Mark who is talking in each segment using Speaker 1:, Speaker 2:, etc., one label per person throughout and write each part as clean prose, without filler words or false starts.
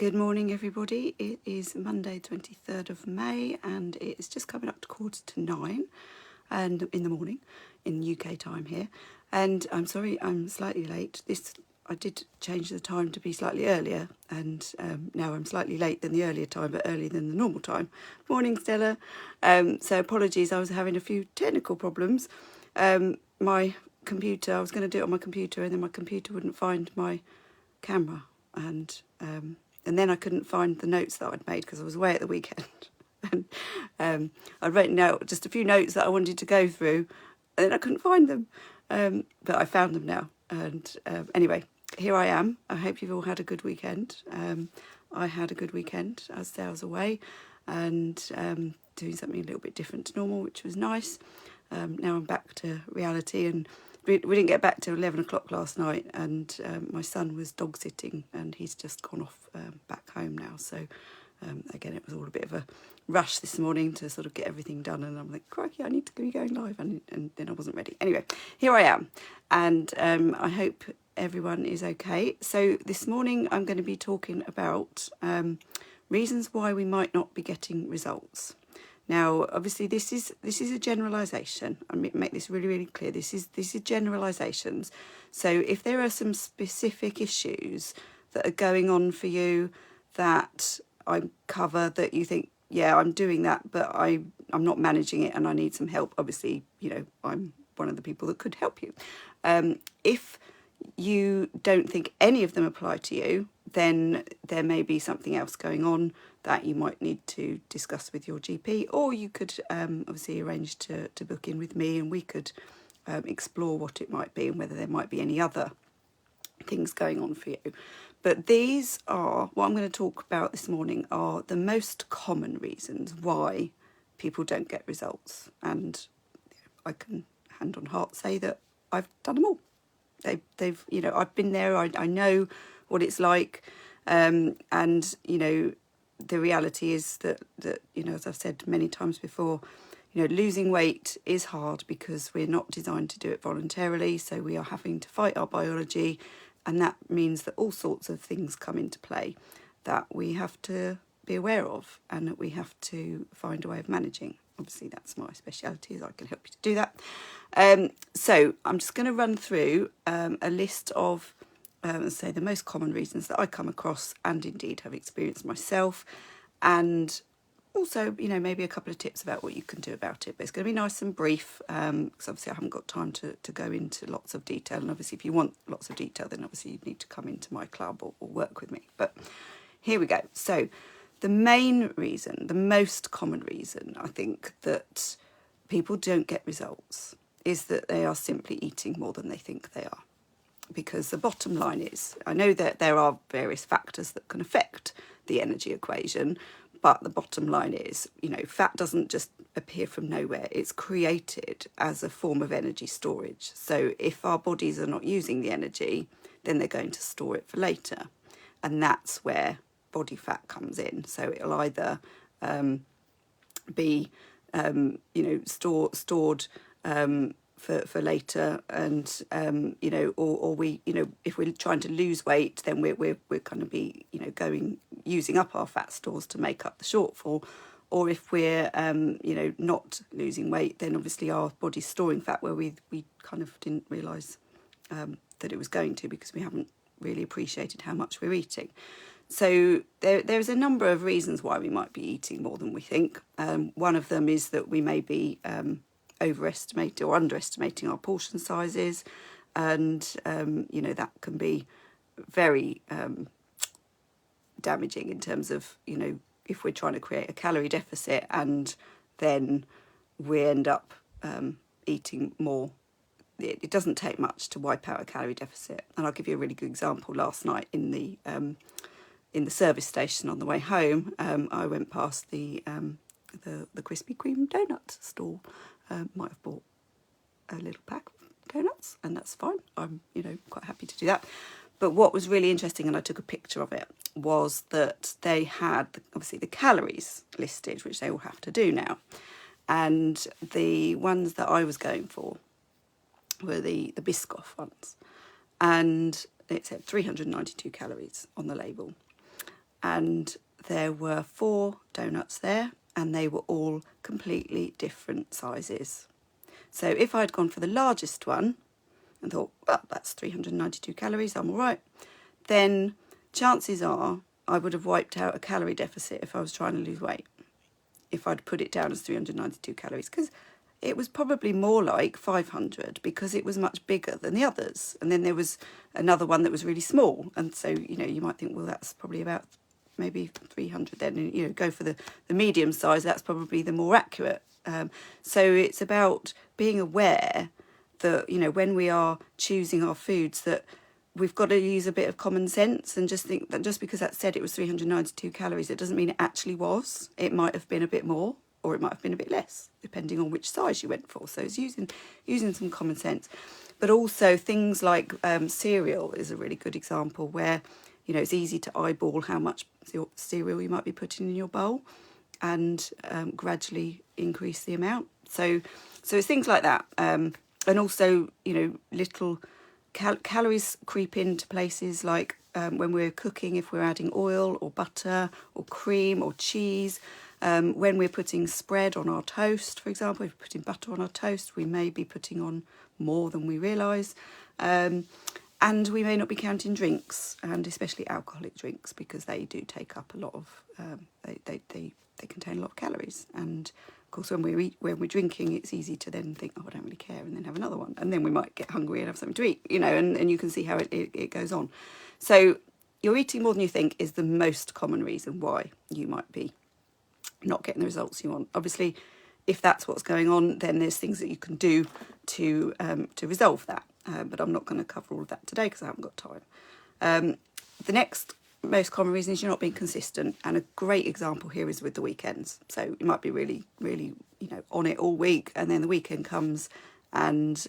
Speaker 1: Good morning, everybody. It is Monday, 23rd of May, and it is just coming up to 8:45 and in the morning in UK time here. And I'm sorry, I'm slightly late. I did change the time to be slightly earlier, and now I'm slightly late than the earlier time, but earlier than the normal time. Morning, Stella. So apologies, I was having a few technical problems. My computer, I was going to do it on my computer, and then my computer wouldn't find my camera, and then I couldn't find the notes that I'd made because I was away at the weekend. And I'd written out just a few notes that I wanted to go through, and then I couldn't find them. But I found them now. And anyway, here I am. I hope you've all had a good weekend. I had a good weekend. I was away and doing something a little bit different to normal, which was nice. Now I'm back to reality, and we didn't get back till 11 o'clock last night, and my son was dog sitting, and he's just gone off back home now. So again, it was all a bit of a rush this morning to sort of get everything done, and I'm like, crikey, I need to be going live, and then I wasn't ready. Anyway, here I am, and I hope everyone is okay. So this morning I'm going to be talking about reasons why we might not be getting results. Now, obviously, this is a generalisation. I mean, make this really, really clear. This is generalisations. So if there are some specific issues that are going on for you that I cover, that you think, yeah, I'm doing that, but I'm not managing it and I need some help, obviously, I'm one of the people that could help you. If you don't think any of them apply to you, then there may be something else going on that you might need to discuss with your GP, or you could obviously arrange to book in with me, and we could explore what it might be and whether there might be any other things going on for you. But these are, what I'm going to talk about this morning, are the most common reasons why people don't get results. And I can hand on heart say that I've done them all. They've I've been there. I know what it's like, and the reality is that as I've said many times before, losing weight is hard because we're not designed to do it voluntarily. So we are having to fight our biology, and that means that all sorts of things come into play that we have to be aware of and that we have to find a way of managing. Obviously, that's my speciality, is I can help you to do that. So I'm just going to run through a list of, say, the most common reasons that I come across and indeed have experienced myself, and also, maybe a couple of tips about what you can do about it. But it's going to be nice and brief, because obviously I haven't got time to go into lots of detail. And obviously, if you want lots of detail, then obviously you'd need to come into my club or work with me. But here we go. So the main reason, the most common reason, I think, that people don't get results is that they are simply eating more than they think they are. Because the bottom line is, I know that there are various factors that can affect the energy equation, but the bottom line is, fat doesn't just appear from nowhere. It's created as a form of energy storage. So if our bodies are not using the energy, then they're going to store it for later. And that's where body fat comes in. So it'll either be stored for later, and or we, if we're trying to lose weight, then we're going to be using up our fat stores to make up the shortfall. Or if we're not losing weight, then obviously our body's storing fat where we kind of didn't realise that it was going to, because we haven't really appreciated how much we're eating. So there's a number of reasons why we might be eating more than we think. One of them is that we may be overestimating or underestimating our portion sizes, and that can be very damaging in terms of if we're trying to create a calorie deficit and then we end up eating more. It doesn't take much to wipe out a calorie deficit, and I'll give you a really good example. Last night in the service station on the way home, I went past the Krispy Kreme donut stall. Might have bought a little pack of donuts, and that's fine. I'm quite happy to do that. But what was really interesting, and I took a picture of it, was that they had obviously the calories listed, which they all have to do now, and the ones that I was going for were the Biscoff ones, and it said 392 calories on the label. and there were 4 donuts there, and they were all completely different sizes. So if I'd gone for the largest one and thought, well, that's 392 calories, I'm all right, then chances are I would have wiped out a calorie deficit if I was trying to lose weight, if I'd put it down as 392 calories, because it was probably more like 500 because it was much bigger than the others. And then there was another one that was really small. And so, you know, you might think, well, that's probably about maybe 300 then, and, you know, go for the medium size, that's probably the more accurate. So it's about being aware that, you know, when we are choosing our foods, that we've got to use a bit of common sense and just think that just because that said it was 392 calories, it doesn't mean it actually was. It might have been a bit more, or it might have been a bit less, depending on which size you went for. So it's using some common sense. But also things like cereal is a really good example where, you know, it's easy to eyeball how much cereal you might be putting in your bowl and gradually increase the amount. So it's things like that. And also, you know, little calories creep into places like when we're cooking, if we're adding oil or butter or cream or cheese. When we're putting spread on our toast, for example, if we're putting butter on our toast, we may be putting on more than we realise. And we may not be counting drinks, and especially alcoholic drinks, because they do take up a lot of, they contain a lot of calories. And of course, when we're drinking, it's easy to then think, oh, I don't really care, and then have another one. And then we might get hungry and have something to eat, you know, and you can see how it goes on. So you're eating more than you think is the most common reason why you might be not getting the results you want. Obviously, if that's what's going on, then there's things that you can do to resolve that. But I'm not going to cover all of that today because I haven't got time. The next most common reason is you're not being consistent, and a great example here is with the weekends. So you might be really, really, you know, on it all week, and then the weekend comes, and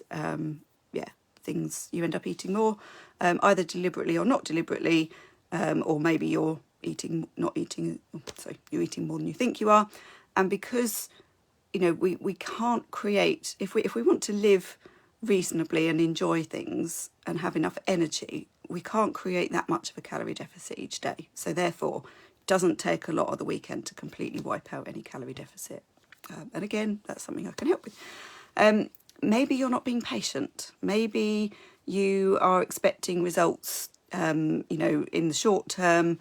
Speaker 1: things, you end up eating more, either deliberately or not deliberately, or maybe you're eating more than you think you are. And because, you know, we can't create, if we want to live reasonably and enjoy things and have enough energy, we can't create that much of a calorie deficit each day. So therefore, it doesn't take a lot of the weekend to completely wipe out any calorie deficit. And again, that's something I can help with. Maybe you're not being patient. Maybe you are expecting results, you know, in the short term,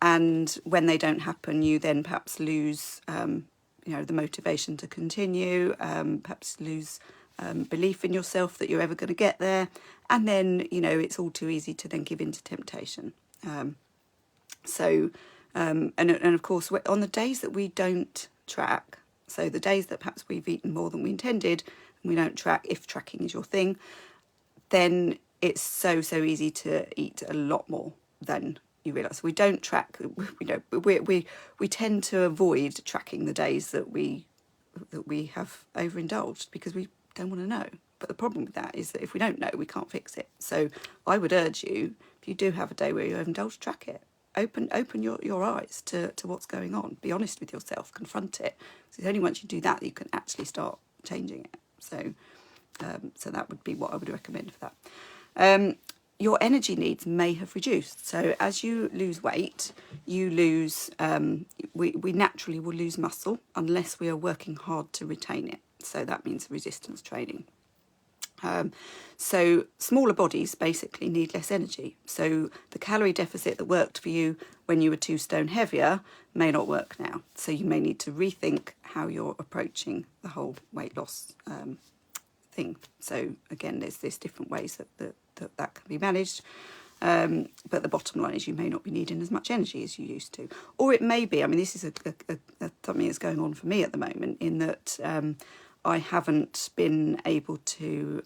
Speaker 1: and when they don't happen, you then perhaps lose, you know, the motivation to continue, perhaps lose belief in yourself that you're ever going to get there. And then, you know, it's all too easy to then give in to temptation. And of course, on the days that we don't track, so the days that perhaps we've eaten more than we intended, and we don't track, if tracking is your thing, then it's so easy to eat a lot more than you realise. We don't track, you know, we tend to avoid tracking the days that we have overindulged because we don't want to know. But the problem with that is that if we don't know, we can't fix it. So I would urge you, if you do have a day where you overindulge, track it. Open your eyes to what's going on. Be honest with yourself, confront it. Because it's only once you do that you can actually start changing it. So that would be what I would recommend for that. Your energy needs may have reduced. So as you lose weight, you lose, we naturally will lose muscle unless we are working hard to retain it. So that means resistance training. So smaller bodies basically need less energy. So the calorie deficit that worked for you when you were 2 stone heavier may not work now. So you may need to rethink how you're approaching the whole weight loss thing. So again, there's different ways that can be managed. But the bottom line is you may not be needing as much energy as you used to. Or it may be, I mean, this is something that's going on for me at the moment, in that I haven't been able to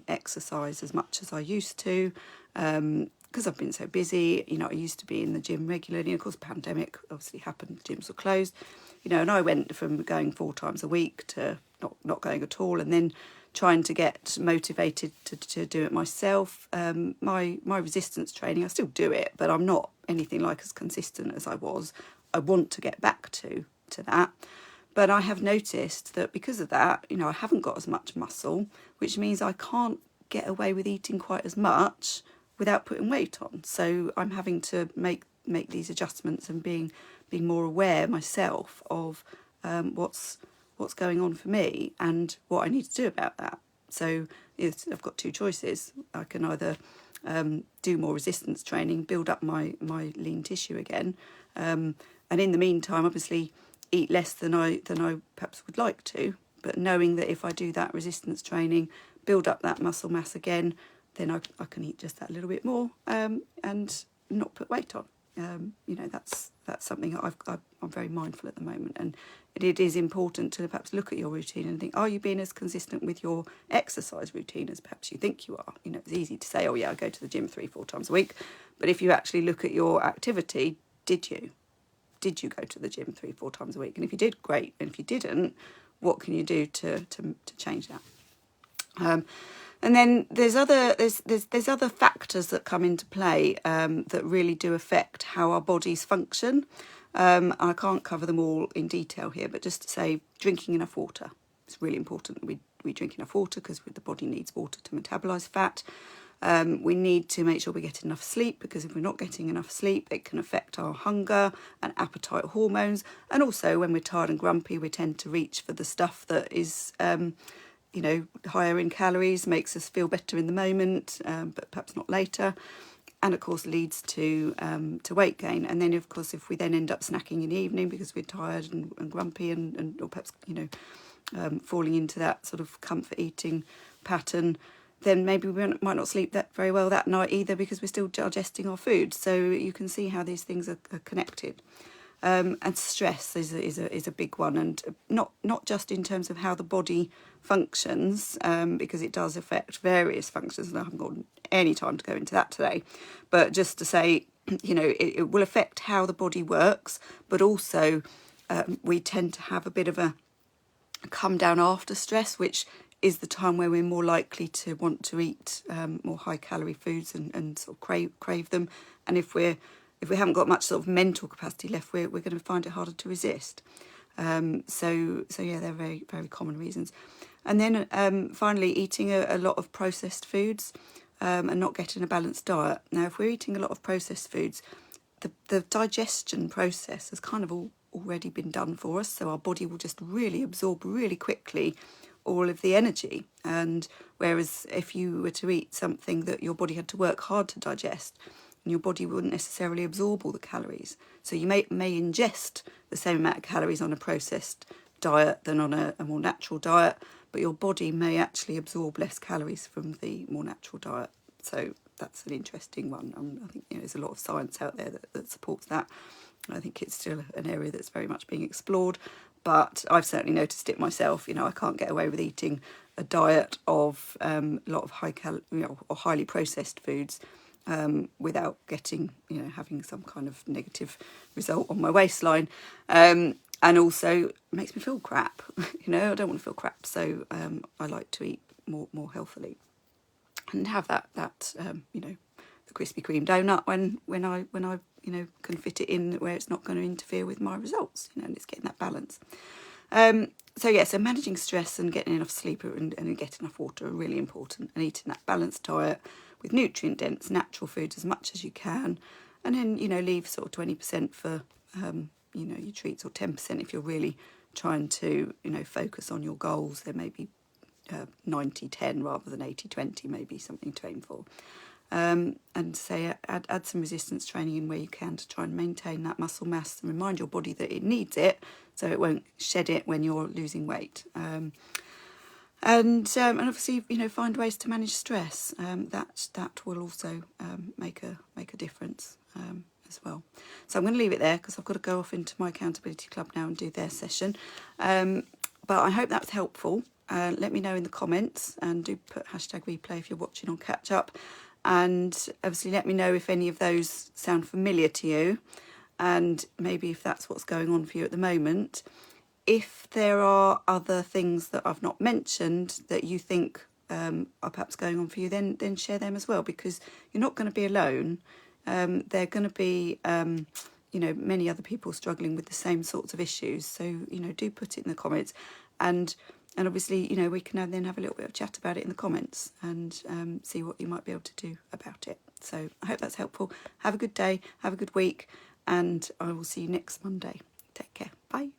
Speaker 1: exercise as much as I used to because I've been so busy. You know, I used to be in the gym regularly. Of course, pandemic obviously happened, gyms were closed. You know, and I went from going 4 times a week to not going at all, and then trying to get motivated to do it myself. My resistance training, I still do it, but I'm not anything like as consistent as I was. I want to get back to that. But I have noticed that because of that, you know, I haven't got as much muscle, which means I can't get away with eating quite as much without putting weight on. So I'm having to make make these adjustments and being more aware myself of what's going on for me and what I need to do about that. So I've got two choices. I can either do more resistance training, build up my lean tissue again, and in the meantime, obviously, eat less than I perhaps would like to. But knowing that if I do that resistance training, build up that muscle mass again, then I can eat just that little bit more and not put weight on. That's something that I'm very mindful at the moment, and it is important to perhaps look at your routine and think, are you being as consistent with your exercise routine as perhaps you think you are? It's easy to say, oh yeah, I go to the gym 3-4 times a week, but if you actually look at your activity, did you go to the gym 3-4 times a week? And if you did, great. And if you didn't, what can you do to change that? And then there's other factors that come into play that really do affect how our bodies function. I can't cover them all in detail here, but just to say, drinking enough water. It's really important that we drink enough water because the body needs water to metabolise fat. We need to make sure we get enough sleep, because if we're not getting enough sleep, it can affect our hunger and appetite hormones. And also, when we're tired and grumpy, we tend to reach for the stuff that is higher in calories, makes us feel better in the moment, but perhaps not later, and of course leads to weight gain. And then of course, if we then end up snacking in the evening because we're tired and grumpy and or perhaps falling into that sort of comfort eating pattern, then maybe we might not sleep that very well that night either, because we're still digesting our food. So you can see how these things are connected. And stress is a big one, and not just in terms of how the body functions, because it does affect various functions, and I haven't got any time to go into that today, but just to say, it will affect how the body works, but also we tend to have a bit of a come down after stress, which is the time where we're more likely to want to eat more high calorie foods and sort of crave them. And if we haven't got much sort of mental capacity left, we're going to find it harder to resist. So yeah, they're very, very common reasons. And then finally, eating a lot of processed foods and not getting a balanced diet. Now, if we're eating a lot of processed foods, the digestion process has kind of already been done for us. So our body will just really absorb really quickly all of the energy. And whereas if you were to eat something that your body had to work hard to digest, and your body wouldn't necessarily absorb all the calories. So you may ingest the same amount of calories on a processed diet than on a more natural diet, but your body may actually absorb less calories from the more natural diet. So that's an interesting one. I think there's a lot of science out there that supports that. I think it's still an area that's very much being explored, but I've certainly noticed it myself. I can't get away with eating a diet of a lot of or highly processed foods without getting, having some kind of negative result on my waistline. And also makes me feel crap. I don't want to feel crap. So I like to eat more healthily and have that the Krispy Kreme donut when I can fit it in where it's not going to interfere with my results, and it's getting that balance. So managing stress and getting enough sleep and getting enough water are really important, and eating that balanced diet with nutrient-dense natural foods as much as you can, and then leave sort of 20% for your treats, or 10% if you're really trying to focus on your goals. There may be 90-10 rather than 80-20, maybe something to aim for. And say add some resistance training in where you can to try and maintain that muscle mass and remind your body that it needs it, so it won't shed it when you're losing weight. And obviously find ways to manage stress. That will also make a difference as well. So I'm going to leave it there because I've got to go off into my accountability club now and do their session. But I hope that's helpful. Let me know in the comments, and do put #replay if you're watching on catch up. And obviously let me know if any of those sound familiar to you, and maybe if that's what's going on for you at the moment. If there are other things that I've not mentioned that you think are perhaps going on for you, then share them as well, because you're not going to be alone. There are going to be many other people struggling with the same sorts of issues. So do put it in the comments, and obviously we can then have a little bit of chat about it in the comments and see what you might be able to do about it. So I hope that's helpful. Have a good day, have a good week, and I will see you next Monday. Take care. Bye.